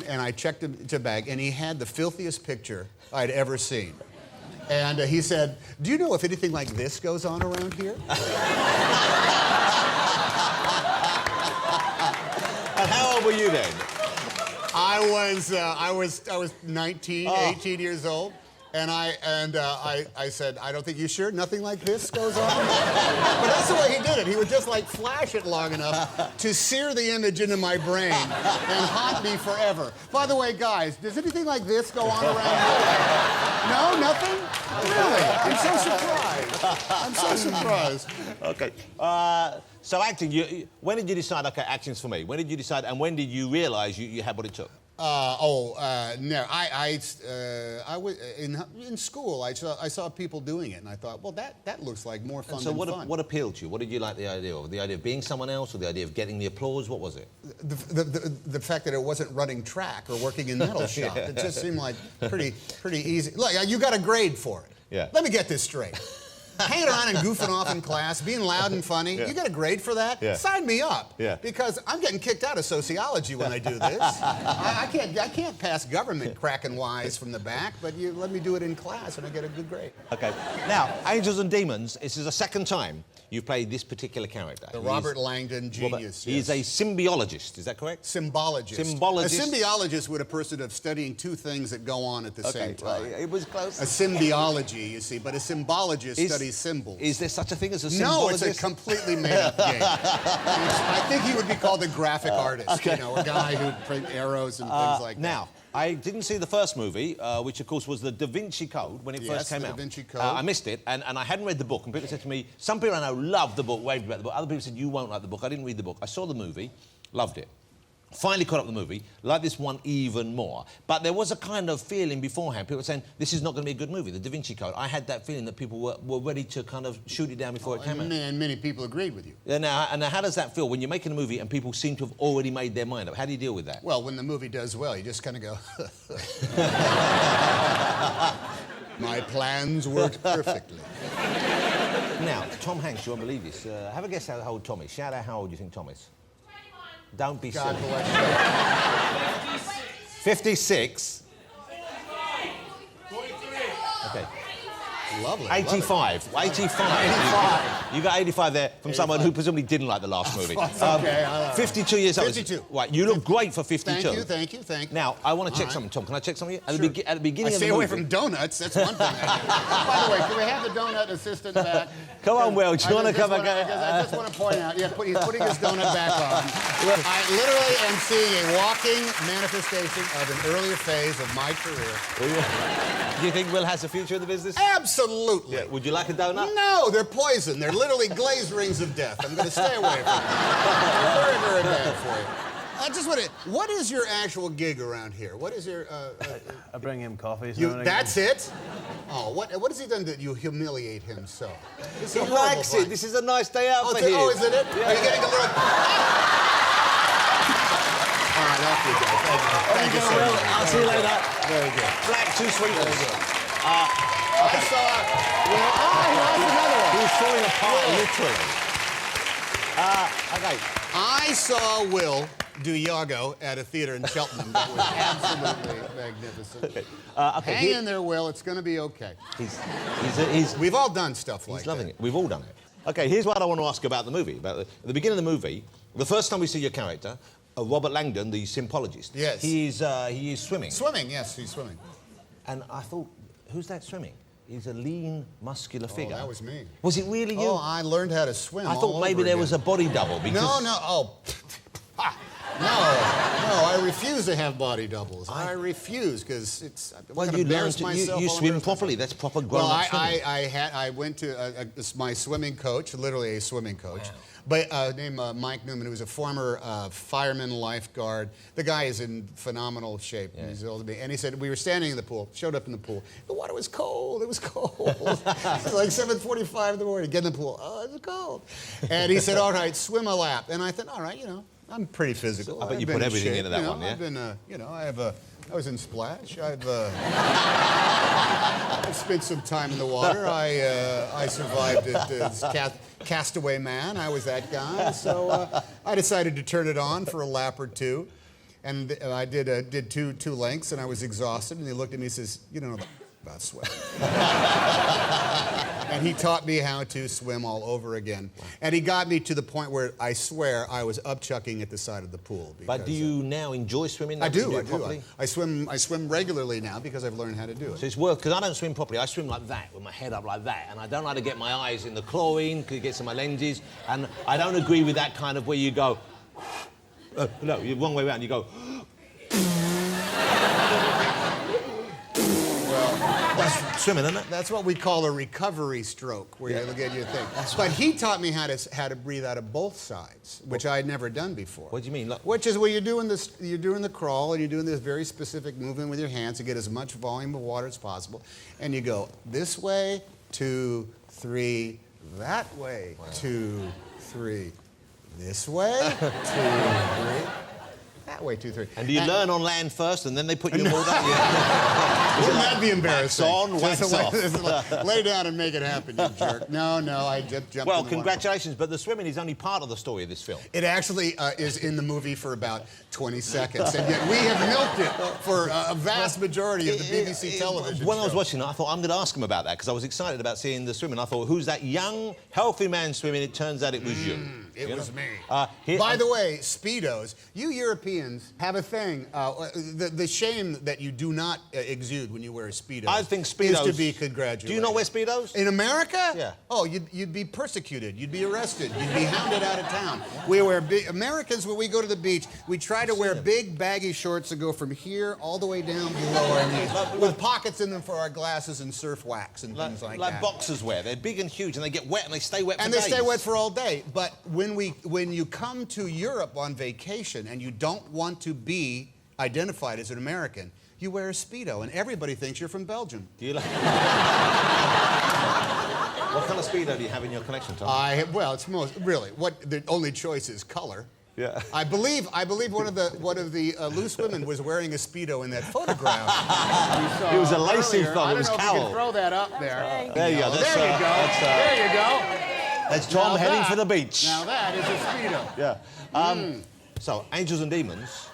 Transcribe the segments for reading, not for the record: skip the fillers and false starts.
and I checked the bag, and he had the filthiest picture I'd ever seen. And he said, "Do you know if anything like this goes on around here?" And how old were you then? I was 19, 18 years old. And I said, "I don't think you sure nothing like this goes on?" But that's the way he did it. He would just like flash it long enough to sear the image into my brain and haunt me forever. By the way, guys, does anything like this go on around here? No, nothing? Really? I'm so surprised. I'm so surprised. Okay. So acting, when did you decide, okay, acting's for me? When did you decide, and when did you realise you had what it took? No. I was in school. I saw people doing it, and I thought, well, that looks like more fun than fun. What appealed to you? What did you like the idea of? The idea of being someone else, or the idea of getting the applause? What was it? The fact that it wasn't running track or working in metal shop. Yeah. It just seemed like pretty easy. Look, you got a grade for it. Yeah. Let me get this straight. Hanging around and goofing off in class, being loud and funny. Yeah. You got a grade for that? Yeah. Sign me up. Yeah. Because I'm getting kicked out of sociology when I do this. I can't pass government cracking wise from the back, but you let me do it in class and I get a good grade. Okay. Now, Angels and Demons, this is the second time you've played this particular character. The Robert Langdon genius. He's a symbiologist, is that correct? Symbologist. Symbologist. A symbiologist would a person of studying two things that go on at the same time. Well, it was close. A symbiology, you see, but a symbologist studies symbols. Is there such a thing as a symbologist? No, it's a completely made-up game. I think he would be called a graphic artist, okay. You know, a guy who'd print arrows and things like that. Now, I didn't see the first movie, which of course was the Da Vinci Code when it first came the out. Da Vinci Code. I missed it, and I hadn't read the book, and people said to me, some people I know loved the book, raved about the book, other people said, you won't like the book. I didn't read the book. I saw the movie, loved it. Finally caught up with the movie, liked this one even more. But there was a kind of feeling beforehand, people were saying, this is not going to be a good movie, the Da Vinci Code. I had that feeling that people were ready to kind of shoot it down before it came out. And many people agreed with you. Yeah, now, how does that feel when you're making a movie and people seem to have already made their mind up? How do you deal with that? Well, when the movie does well, you just kind of go, my plans worked perfectly. Now, Tom Hanks, you won't believe this. Have a guess how old Tom is. Shout out how old you think Tom is. Don't be God silly. bless you. 56. Okay. Lovely. 85. 85. You got 85 there from someone who presumably didn't like the last movie. Okay. 52 years old. 52. Right, you look great for 52. Thank you. Now, I want to check something, Tom. Can I check something? At Sure. the beginning of the Stay movie... away from donuts, that's one thing. By the way, can we have the donut assistant back? Come on, Will, do you want to come back? I just want to point out, he's putting his donut back on. I literally am seeing a walking manifestation of an earlier phase of my career. Do you think Will has a future in the business? Absolutely. Yeah. Would you like a donut? No, they're poison. They're literally glazed rings of death. I'm going to stay away from them. They're very, very bad for you. I just want to... What is your actual gig around here? What is your... I bring him coffee. That's it? Oh, what has he done that you humiliate him so? He likes it. This is a nice day out for him. Oh, is it? Yeah. Are you getting a little... All right, off you go. Thank you so much. I'll see you later. Very good. Black, two sweet ones. I saw... here's another one. He's falling apart, literally. Okay. I saw Will do Iago at a theater in Cheltenham that was absolutely magnificent. Okay. Hang in there, Will. It's going to be okay. We've all done stuff like that. He's loving it. We've all done it. Okay, here's what I want to ask about the movie. At the beginning of the movie, the first time we see your character, Robert Langdon, the symbologist. Yes. He is swimming. Swimming, yes, he's swimming. And I thought, who's that swimming? He's a lean, muscular figure. Oh, that was me. Was it really you? Oh, I learned how to swim. I thought maybe there was a body double because... No, I refuse to have body doubles. I refuse because it's. Well, you learn to you swim properly. That's proper grown-up swimming. I went to my swimming coach, literally a swimming coach, but named Mike Newman, who was a former fireman lifeguard. The guy is in phenomenal shape. Yeah. He's older than me, and he said we were standing in the pool. Showed up in the pool. The water was cold. It was cold. It was like 7:45 in the morning. Get in the pool. Oh, it was cold. And he said, "All right, swim a lap." And I thought, "All right, I'm pretty physical. I bet you put everything into that one, yeah? I've been, I was in Splash. I've spent some time in the water. I survived it as Castaway Man. I was that guy. So I decided to turn it on for a lap or two. And I did two lengths, and I was exhausted. And he looked at me and says, "You don't know about swimming." And he taught me how to swim all over again. Wow. And he got me to the point where I swear I was upchucking at the side of the pool. But do you now enjoy swimming? I do. I swim regularly now because I've learned how to do it. So it's worth, because I don't swim properly. I swim like that, with my head up like that. And I don't like to get my eyes in the chlorine because it gets in my lenses. And I don't agree with that kind of where you go, no, you're wrong way around. You go, that's swimming, isn't it? That's what we call a recovery stroke, where you look at your thing. But he taught me how to breathe out of both sides, which I had never done before. What do you mean? Look. Which is where you're doing the crawl, and you're doing this very specific movement with your hands to get as much volume of water as possible, and you go this way, 2, 3, that way, 2, 3, this way, 2, 3. That way, 2, 3. And do you learn on land first, and then they put you in water? Wouldn't that be embarrassing? Wax on, wax off. Lay down and make it happen, you jerk. No, I just jumped Well, in the water. congratulations, but the swimming is only part of the story of this film. It actually is in the movie for about 20 seconds, and yet we have milked it for a vast majority of the BBC television When I was show. watching it, I thought, I'm going to ask him about that, because I was excited about seeing the swimming. I thought, who's that young, healthy man swimming? It turns out it was you. It was me. Here- By the way, Speedos, you Europeans have a thing. The shame that you do not exude when you wear a Speedo I think Speedos... is to be congratulated. Do you not wear Speedos? In America? Yeah. Oh, you'd be persecuted. You'd be arrested. You'd be hounded out of town. Americans, when we go to the beach, we try to wear big baggy shorts that go from here all the way down below our knees, with pockets in them for our glasses and surf wax and things like that. Like boxers wear. They're big and huge, and they get wet, and they stay wet for And days. they stay wet for all day. But when you come to Europe on vacation and you don't want to be identified as an American, you wear a Speedo, and everybody thinks you're from Belgium. Do you like... What kind of Speedo do you have in your collection, Tom? Well, it's the only choice is color. Yeah. I believe one of the loose women was wearing a Speedo in that photograph. It was a lacy thong. It was I don't know if you Cowell. can throw that up there. There you go. There you go. There you go. That's Tom Now heading that- for the beach. Now that is a Speedo. Yeah. So, Angels and Demons,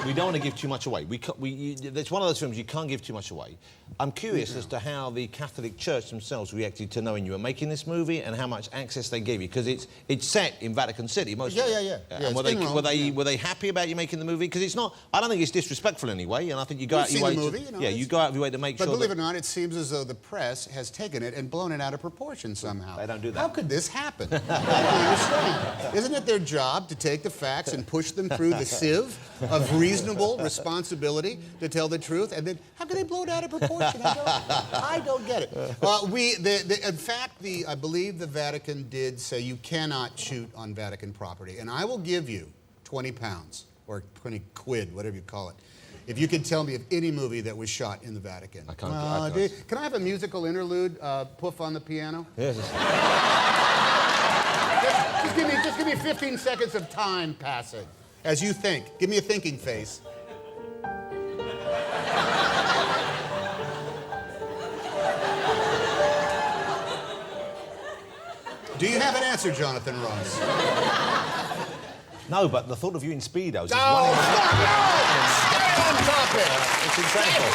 we don't want to give too much away. It's one of those films you can't give too much away. I'm curious as to how the Catholic Church themselves reacted to knowing you were making this movie and how much access they gave you, because it's set in Vatican City, most of it. Yeah. And were they happy about you making the movie? Because it's not. I don't think it's disrespectful in any way, and I think you go out your way. Seen the movie, you go out of your way to make But sure. believe it or not, it seems as though the press has taken it and blown it out of proportion somehow. They don't do that. How could this happen? I don't understand. Isn't it their job to take the facts and push them through the sieve of reasonable responsibility to tell the truth? And then how can they blow it out of proportion? I don't get it. In fact, I believe the Vatican did say you cannot shoot on Vatican property, and I will give you 20 pounds or 20 quid, whatever you call it, if you can tell me of any movie that was shot in the Vatican. I can't. Can I have a musical interlude, Puff on the piano? Yes. Just give me 15 seconds of time passing as you think. Give me a thinking face. Do you have an answer, Jonathan Ross? No, but the thought of you in Speedos is No, one... stay on topic. It's incredible.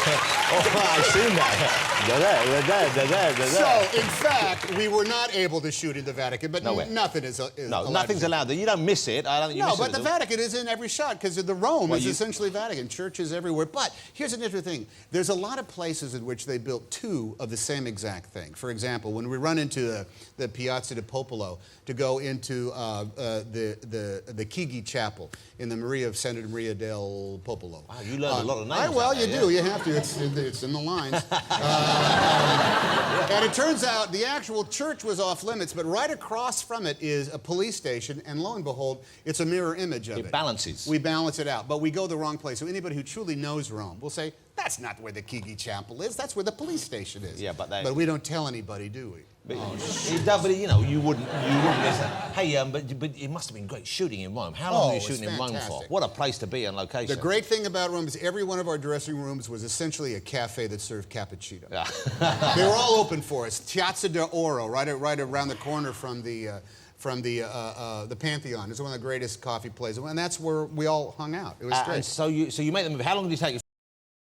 I've seen that. So, in fact, we were not able to shoot in the Vatican, but Nowhere. nothing is No, allowed nothing's to. allowed. You don't miss it. I don't think you No, miss it. but the Vatican is in every shot because the Rome Well, is you- essentially Vatican. Churches everywhere. But here's an interesting thing. There's a lot of places in which they built two of the same exact thing. For example, when we run into the Piazza di Popolo to go into the Chigi Chapel in the Maria of Santa Maria del Popolo. Wow, you learned a lot of names. Well, out you there, do. yeah. You have to. It's in the lines. And it turns out the actual church was off limits, but right across from it is a police station, and lo and behold, it's a mirror image of it. It balances. We balance it out, but we go the wrong place. So anybody who truly knows Rome will say, that's not where the Chigi Chapel is, that's where the police station is. Yeah, but we don't tell anybody, do we? But, but you know, you wouldn't listen. Hey, but it must have been great shooting in Rome. How long were you it's shooting in Rome for? fantastic. What a place to be on location. The great thing about Rome is every one of our dressing rooms was essentially a cafe that served cappuccino. Yeah. They were all open for us. Piazza d'Oro, right around the corner from the from the Pantheon. It's one of the greatest coffee places, and that's where we all hung out. It was great. And so you make the movie. How long did it take you?